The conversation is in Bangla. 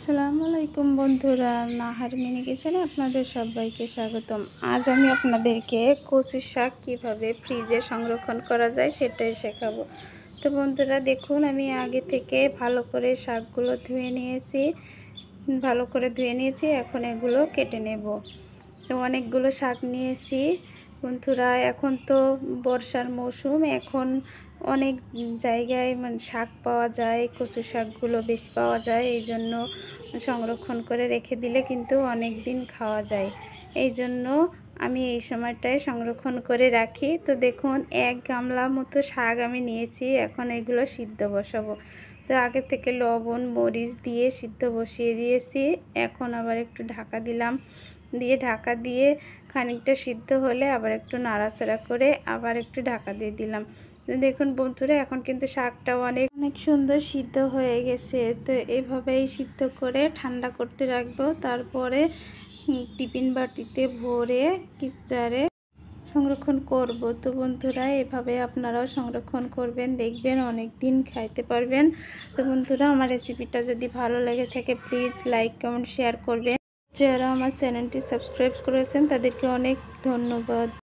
আসসালামু আলাইকুম বন্ধুরা, নাহার মিনি কিচেনে আপনাদের সবাইকে স্বাগতম। আজ আমি আপনাদেরকে কচু শাক কীভাবে ফ্রিজে সংরক্ষণ করা যায় সেটাই শেখাবো। তো বন্ধুরা দেখুন, আমি আগে থেকে ভালো করে শাকগুলো ধুয়ে নিয়েছি। এখন এগুলো কেটে নেব। তো অনেকগুলো শাক নিয়েছি বন্ধুরা। এখন তো বর্ষার মৌসুম, এখন অনেক জায়গায় শাক পাওয়া যায়, কচু শাকগুলো বেশি পাওয়া যায়। এই জন্য সংরক্ষণ করে রেখে দিলে কিন্তু অনেক দিন খাওয়া যায়। এই জন্য আমি এই সময়টায় সংরক্ষণ করে রাখি। তো দেখুন, 1 গামলা মতো শাক আমি নিয়েছি। এখন এগুলো সিদ্ধ বসাবো। তো আগে থেকে লবণ মরিচ দিয়ে সিদ্ধ বসিয়ে দিয়েছি। এখন আবার একটু ঢাকা দিলাম, ঢাকা দিয়ে খানিকটা সিদ্ধ হলে আবার একটু নাড়াচাড়া করে আবার একটু ঢাকা দিয়ে দিলাম। দেখুন বন্ধুরা, এখন কিন্তু শাকটা অনেক সুন্দর সিদ্ধ হয়ে গেছে। তো এইভাবেই সিদ্ধ করে ঠান্ডা করতে রাখবো। তারপরে টিফিন বাটিতে ভরে জারে সংরক্ষণ করব। তো বন্ধুরা, এভাবে আপনারাও সংরক্ষণ করবেন, দেখবেন অনেক দিন খাইতে পারবেন। তো বন্ধুরা, আমার রেসিপিটা যদি ভালো লেগে থাকে প্লিজ লাইক কমেন্ট শেয়ার করবেন। যারা আমার চ্যানেলটি সাবস্ক্রাইব করেছেন তাদেরকে অনেক ধন্যবাদ।